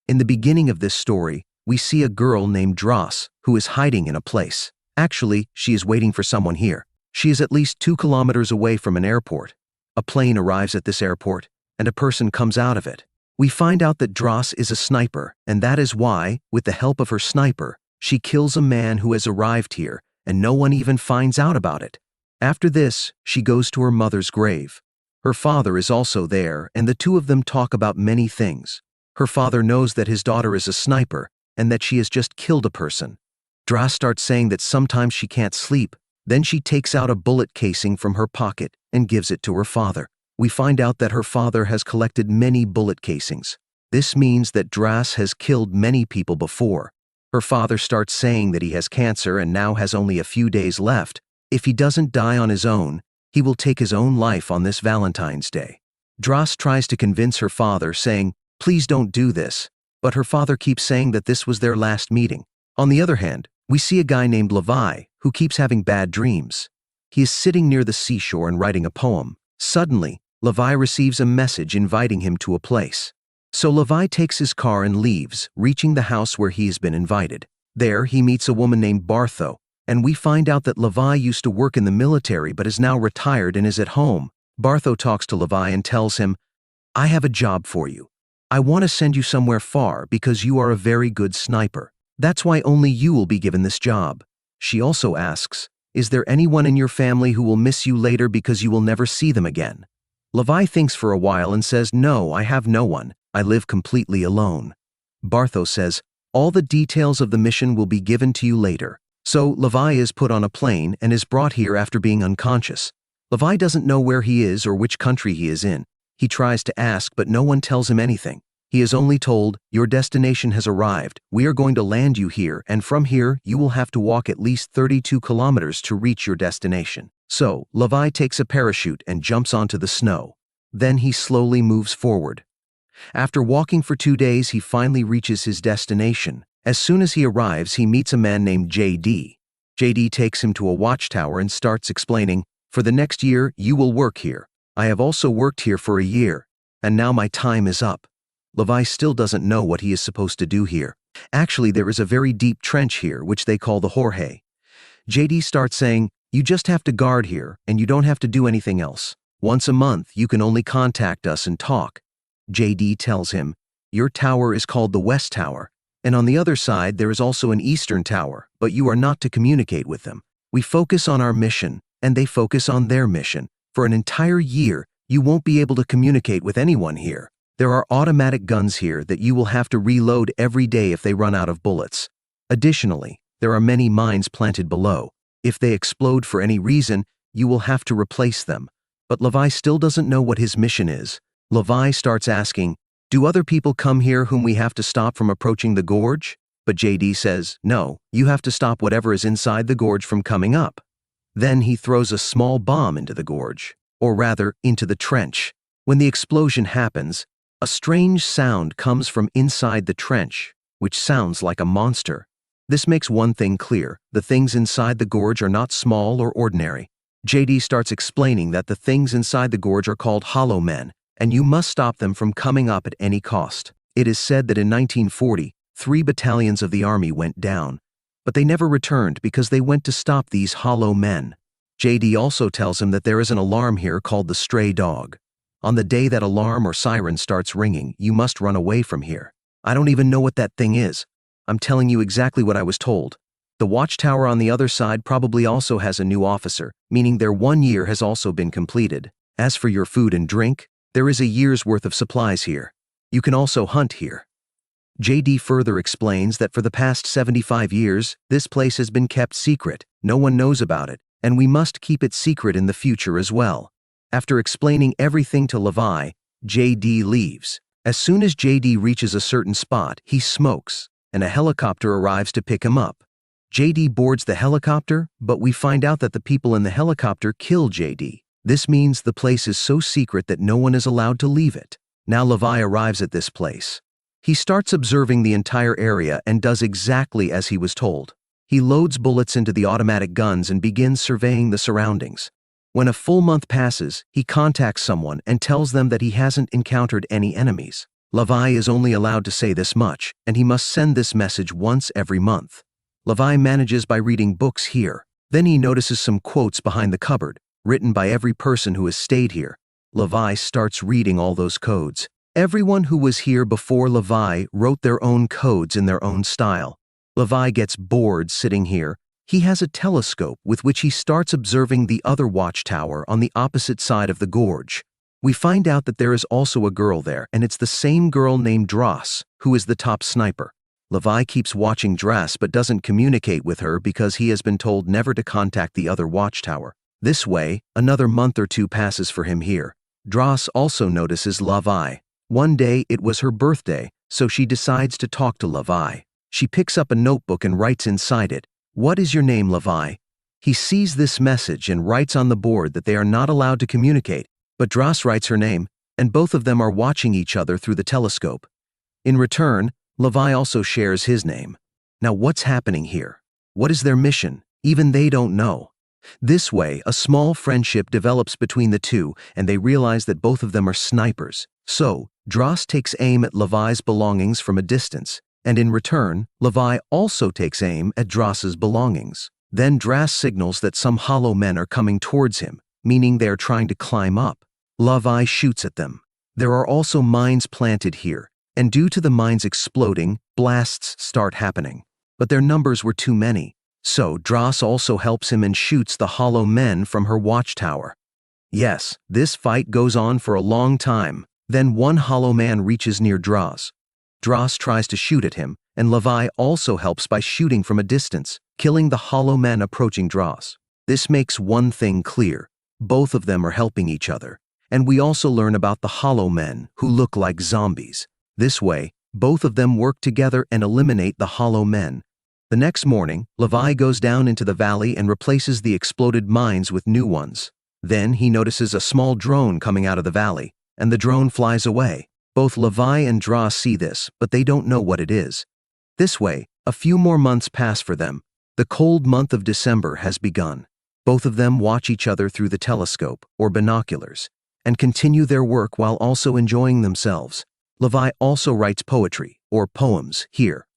In the beginning of this story, we see a girl named Dross who is hiding in a place. Actually, she is waiting for someone here. She is at least 2 kilometers away from an airport. A plane arrives at this airport, and a person comes out of it. We find out that Dross is a sniper, and that is why, with the help of her sniper, she kills a man who has arrived here, and no one even finds out about it. After this, she goes to her mother's grave. Her father is also there, and the two of them talk about many things. Her father knows that his daughter is a sniper, and that she has just killed a person. Dross starts saying that sometimes she can't sleep. Then she takes out a bullet casing from her pocket and gives it to her father. We find out that her father has collected many bullet casings. This means that Dross has killed many people before. Her father starts saying that he has cancer and now has only a few days left. If he doesn't die on his own, he will take his own life on this Valentine's Day. Dross tries to convince her father, saying, "Please don't do this," but her father keeps saying that this was their last meeting. On the other hand, we see a guy named Levi who keeps having bad dreams. He is sitting near the seashore and writing a poem. Suddenly, Levi receives a message inviting him to a place. So Levi takes his car and leaves, reaching the house where he has been invited. There, he meets a woman named Bartho, and we find out that Levi used to work in the military but is now retired and is at home. Bartho talks to Levi and tells him, "I have a job for you. I want to send you somewhere far because you are a very good sniper. That's why only you will be given this job." She also asks, "Is there anyone in your family who will miss you later because you will never see them again?" Levi thinks for a while and says, "No, I have no one. I live completely alone." Bartho says, "All the details of the mission will be given to you later." So Levi is put on a plane and is brought here after being unconscious. Levi doesn't know where he is or which country he is in. He tries to ask, but no one tells him anything. He is only told, "Your destination has arrived. We are going to land you here, and from here, you will have to walk at least 32 kilometers to reach your destination." So, Levi takes a parachute and jumps onto the snow. Then he slowly moves forward. After walking for 2 days, he finally reaches his destination. As soon as he arrives, he meets a man named JD. JD takes him to a watchtower and starts explaining, "For the next year, you will work here. I have also worked here for a year, and now my time is up." Levi still doesn't know what he is supposed to do here. Actually, there is a very deep trench here, which they call the Jorge. JD starts saying, "You just have to guard here, and you don't have to do anything else. Once a month, you can only contact us and talk." JD tells him, "Your tower is called the West Tower, and on the other side there is also an Eastern Tower, but you are not to communicate with them. We focus on our mission, and they focus on their mission. For an entire year, you won't be able to communicate with anyone here. There are automatic guns here that you will have to reload every day if they run out of bullets. Additionally, there are many mines planted below. If they explode for any reason, you will have to replace them." But Levi still doesn't know what his mission is. Levi starts asking, "Do other people come here whom we have to stop from approaching the gorge?" But JD says, "No, you have to stop whatever is inside the gorge from coming up." Then he throws a small bomb into the gorge, or rather, into the trench. When the explosion happens, a strange sound comes from inside the trench, which sounds like a monster. This makes one thing clear: the things inside the gorge are not small or ordinary. JD starts explaining that the things inside the gorge are called hollow men, and you must stop them from coming up at any cost. It is said that in 1940, 3 battalions of the army went down, but they never returned because they went to stop these hollow men. JD also tells him that there is an alarm here called the stray dog. On the day that alarm or siren starts ringing, you must run away from here. I don't even know what that thing is. I'm telling you exactly what I was told. The watchtower on the other side probably also has a new officer, meaning their 1 year has also been completed. As for your food and drink, there is a year's worth of supplies here. You can also hunt here." JD further explains that for the past 75 years, this place has been kept secret. No one knows about it, and we must keep it secret in the future as well. After explaining everything to Levi, JD leaves. As soon as JD reaches a certain spot, he smokes, and a helicopter arrives to pick him up. JD boards the helicopter, but we find out that the people in the helicopter kill JD. This means the place is so secret that no one is allowed to leave it. Now Levi arrives at this place. He starts observing the entire area and does exactly as he was told. He loads bullets into the automatic guns and begins surveying the surroundings. When a full month passes, he contacts someone and tells them that he hasn't encountered any enemies. Levi is only allowed to say this much, and he must send this message once every month. Levi manages by reading books here. Then he notices some quotes behind the cupboard, written by every person who has stayed here. Levi starts reading all those codes. Everyone who was here before Levi wrote their own codes in their own style. Levi gets bored sitting here. He has a telescope with which he starts observing the other watchtower on the opposite side of the gorge. We find out that there is also a girl there, and it's the same girl named Dross, who is the top sniper. Levi keeps watching Dross but doesn't communicate with her because he has been told never to contact the other watchtower. This way, another month or two passes for him here. Dross also notices Levi. One day it was her birthday, so she decides to talk to Levi. She picks up a notebook and writes inside it, "What is your name, Levi?" He sees this message and writes on the board that they are not allowed to communicate, but Dross writes her name, and both of them are watching each other through the telescope. In return, Levi also shares his name. Now what's happening here? What is their mission? Even they don't know. This way, a small friendship develops between the two, and they realize that both of them are snipers. So, Dross takes aim at Levi's belongings from a distance, and in return, Levi also takes aim at Dross's belongings. Then Dross signals that some hollow men are coming towards him, meaning they are trying to climb up. Levi shoots at them. There are also mines planted here, and due to the mines exploding, blasts start happening. But their numbers were too many, so Dross also helps him and shoots the hollow men from her watchtower. Yes, this fight goes on for a long time. Then one hollow man reaches near Dross. Dross tries to shoot at him, and Levi also helps by shooting from a distance, killing the hollow men approaching Dross. This makes one thing clear. Both of them are helping each other, and we also learn about the hollow men who look like zombies. This way, both of them work together and eliminate the hollow men. The next morning, Levi goes down into the valley and replaces the exploded mines with new ones. Then he notices a small drone coming out of the valley, and the drone flies away. Both Levi and Dross see this, but they don't know what it is. This way, a few more months pass for them. The cold month of December has begun. Both of them watch each other through the telescope, or binoculars, and continue their work while also enjoying themselves. Levi also writes poetry, or poems, here.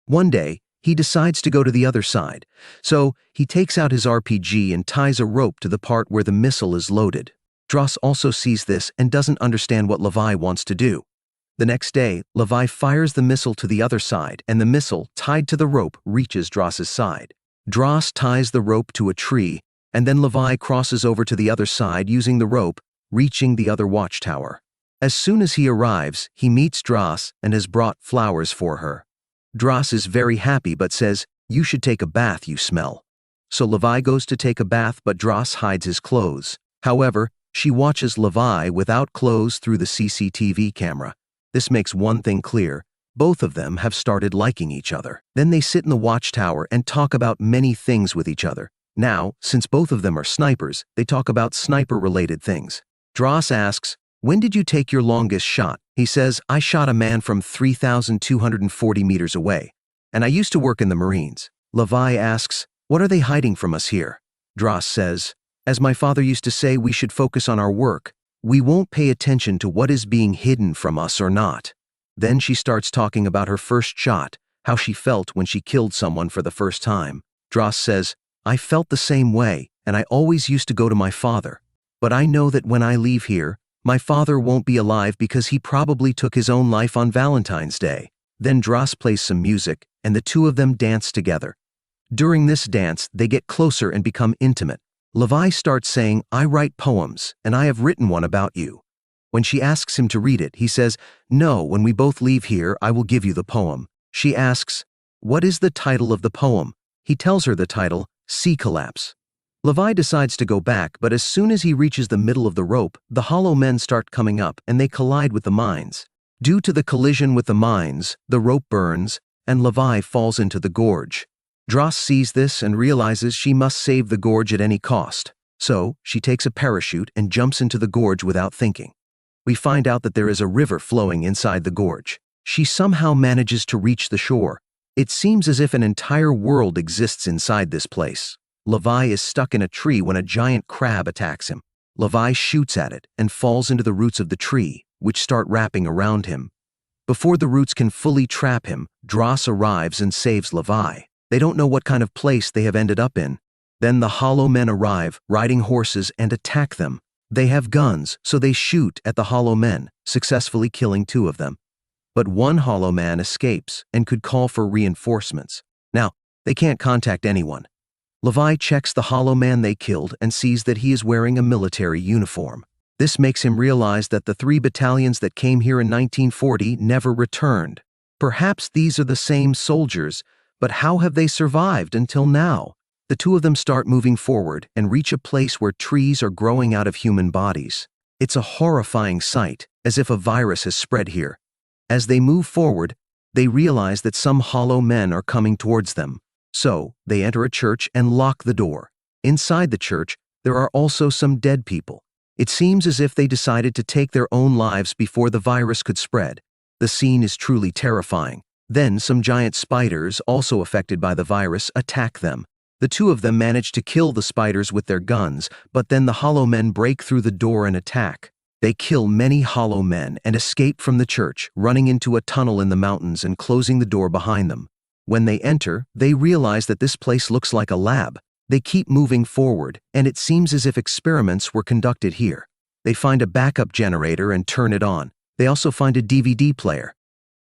One day, he decides to go to the other side, so he takes out his RPG and ties a rope to the part where the missile is loaded. Dross also sees this and doesn't understand what Levi wants to do. The next day, Levi fires the missile to the other side, and the missile, tied to the rope, reaches Dross's side. Dross ties the rope to a tree, and then Levi crosses over to the other side using the rope, reaching the other watchtower. As soon as he arrives, he meets Dross and has brought flowers for her. Dross is very happy but says, "You should take a bath, you smell." So Levi goes to take a bath, but Dross hides his clothes. However, she watches Levi without clothes through the CCTV camera. This makes one thing clear. Both of them have started liking each other. Then they sit in the watchtower and talk about many things with each other. Now, since both of them are snipers, they talk about sniper-related things. Dross asks, "When did you take your longest shot?" He says, "I shot a man from 3,240 meters away, and I used to work in the Marines." Levi asks, "What are they hiding from us here?" Dross says, "As my father used to say, we should focus on our work. We won't pay attention to what is being hidden from us or not." Then she starts talking about her first shot, how she felt when she killed someone for the first time. Dross says, "I felt the same way, and I always used to go to my father. But I know that when I leave here, my father won't be alive because he probably took his own life on Valentine's Day." Then Dross plays some music, and the two of them dance together. During this dance, they get closer and become intimate. Levi starts saying, "I write poems, and I have written one about you." When she asks him to read it, he says, "No, when we both leave here, I will give you the poem." She asks, "What is the title of the poem?" He tells her the title, "Sea Collapse." Levi decides to go back, but as soon as he reaches the middle of the rope, the hollow men start coming up and they collide with the mines. Due to the collision with the mines, the rope burns, and Levi falls into the gorge. Dross sees this and realizes she must save the gorge at any cost. So, she takes a parachute and jumps into the gorge without thinking. We find out that there is a river flowing inside the gorge. She somehow manages to reach the shore. It seems as if an entire world exists inside this place. Levi is stuck in a tree when a giant crab attacks him. Levi shoots at it and falls into the roots of the tree, which start wrapping around him. Before the roots can fully trap him, Dross arrives and saves Levi. They don't know what kind of place they have ended up in. Then the hollow men arrive, riding horses, and attack them. They have guns, so they shoot at the hollow men, successfully killing 2 of them. But one hollow man escapes and could call for reinforcements. Now, they can't contact anyone. Levi checks the hollow man they killed and sees that he is wearing a military uniform. This makes him realize that the 3 battalions that came here in 1940 never returned. Perhaps these are the same soldiers, but how have they survived until now? The 2 of them start moving forward and reach a place where trees are growing out of human bodies. It's a horrifying sight, as if a virus has spread here. As they move forward, they realize that some hollow men are coming towards them. So, they enter a church and lock the door. Inside the church, there are also some dead people. It seems as if they decided to take their own lives before the virus could spread. The scene is truly terrifying. Then some giant spiders, also affected by the virus, attack them. The 2 of them manage to kill the spiders with their guns, but then the hollow men break through the door and attack. They kill many hollow men and escape from the church, running into a tunnel in the mountains and closing the door behind them. When they enter, they realize that this place looks like a lab. They keep moving forward, and it seems as if experiments were conducted here. They find a backup generator and turn it on. They also find a DVD player.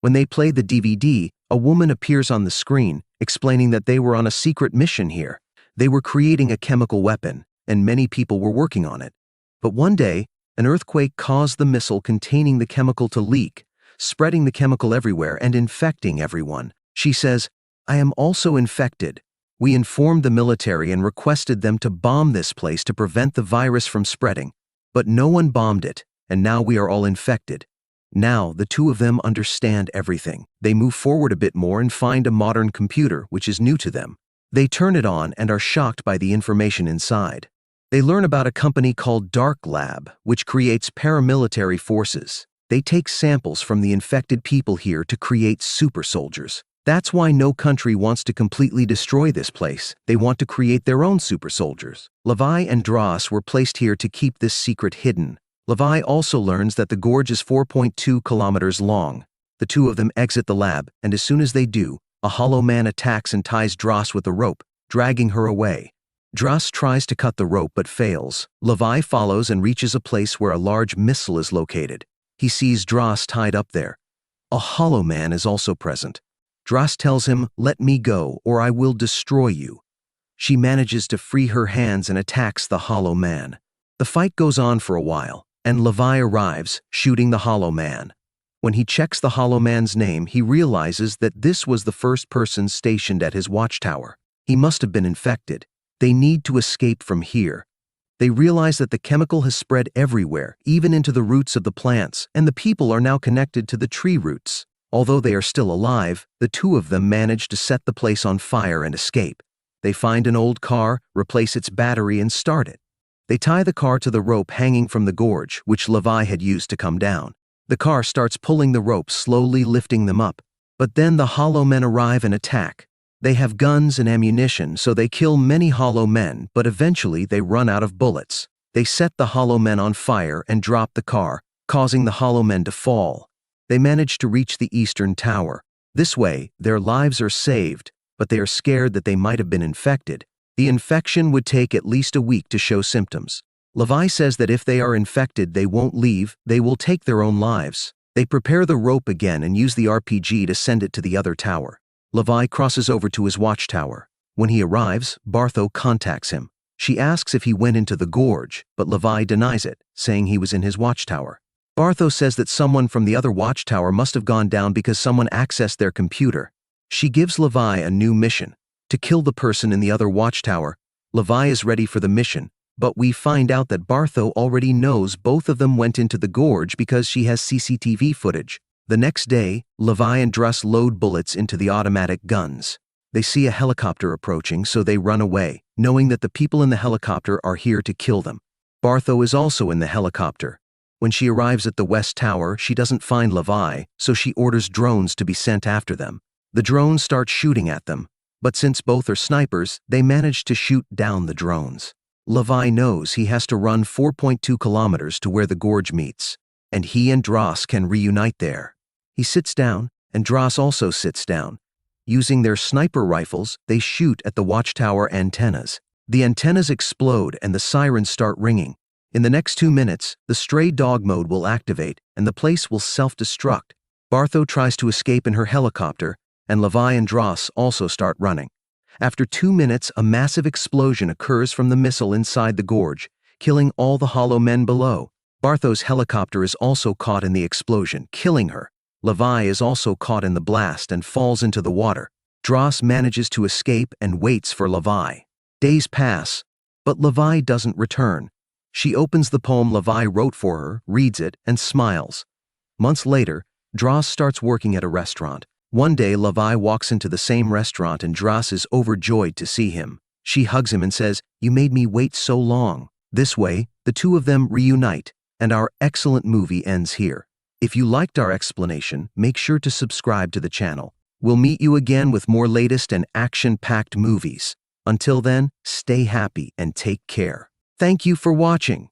When they play the DVD, a woman appears on the screen, explaining that they were on a secret mission here. They were creating a chemical weapon, and many people were working on it. But one day, an earthquake caused the missile containing the chemical to leak, spreading the chemical everywhere and infecting everyone. She says, "I am also infected. We informed the military and requested them to bomb this place to prevent the virus from spreading. But no one bombed it, and now we are all infected." Now, the 2 of them understand everything. They move forward a bit more and find a modern computer, which is new to them. They turn it on and are shocked by the information inside. They learn about a company called Dark Lab, which creates paramilitary forces. They take samples from the infected people here to create super soldiers. That's why no country wants to completely destroy this place. They want to create their own super soldiers. Levi and Dross were placed here to keep this secret hidden. Levi also learns that the gorge is 4.2 kilometers long. The 2 of them exit the lab, and as soon as they do, a hollow man attacks and ties Dross with a rope, dragging her away. Dross tries to cut the rope but fails. Levi follows and reaches a place where a large missile is located. He sees Dross tied up there. A hollow man is also present. Dross tells him, "Let me go, or I will destroy you." She manages to free her hands and attacks the hollow man. The fight goes on for a while, and Levi arrives, shooting the hollow man. When he checks the hollow man's name, he realizes that this was the first person stationed at his watchtower. He must have been infected. They need to escape from here. They realize that the chemical has spread everywhere, even into the roots of the plants, and the people are now connected to the tree roots. Although they are still alive, the 2 of them manage to set the place on fire and escape. They find an old car, replace its battery, and start it. They tie the car to the rope hanging from the gorge, which Levi had used to come down. The car starts pulling the rope, slowly lifting them up. But then the hollow men arrive and attack. They have guns and ammunition, so they kill many hollow men, but eventually they run out of bullets. They set the hollow men on fire and drop the car, causing the hollow men to fall. They manage to reach the eastern tower. This way, their lives are saved, but they are scared that they might have been infected. The infection would take at least a week to show symptoms. Levi says that if they are infected, they won't leave, they will take their own lives. They prepare the rope again and use the RPG to send it to the other tower. Levi crosses over to his watchtower. When he arrives, Bartho contacts him. She asks if he went into the gorge, but Levi denies it, saying he was in his watchtower. Bartho says that someone from the other watchtower must have gone down because someone accessed their computer. She gives Levi a new mission, to kill the person in the other watchtower. Levi is ready for the mission, but we find out that Bartho already knows both of them went into the gorge because she has CCTV footage. The next day, Levi and Dross load bullets into the automatic guns. They see a helicopter approaching, so they run away, knowing that the people in the helicopter are here to kill them. Bartho is also in the helicopter. When she arrives at the West Tower, she doesn't find Levi, so she orders drones to be sent after them. The drones start shooting at them, but since both are snipers, they manage to shoot down the drones. Levi knows he has to run 4.2 kilometers to where the gorge meets, and he and Dross can reunite there. He sits down, and Dross also sits down. Using their sniper rifles, they shoot at the watchtower antennas. The antennas explode and the sirens start ringing. In the next 2 minutes, the stray dog mode will activate and the place will self-destruct. Bartho tries to escape in her helicopter, and Levi and Dross also start running. After 2 minutes, a massive explosion occurs from the missile inside the gorge, killing all the hollow men below. Bartho's helicopter is also caught in the explosion, killing her. Levi is also caught in the blast and falls into the water. Dross manages to escape and waits for Levi. Days pass, but Levi doesn't return. She opens the poem Levi wrote for her, reads it, and smiles. Months later, Dross starts working at a restaurant. One day, Levi walks into the same restaurant and Dross is overjoyed to see him. She hugs him and says, "You made me wait so long." This way, the two of them reunite, and our excellent movie ends here. If you liked our explanation, make sure to subscribe to the channel. We'll meet you again with more latest and action-packed movies. Until then, stay happy and take care. Thank you for watching.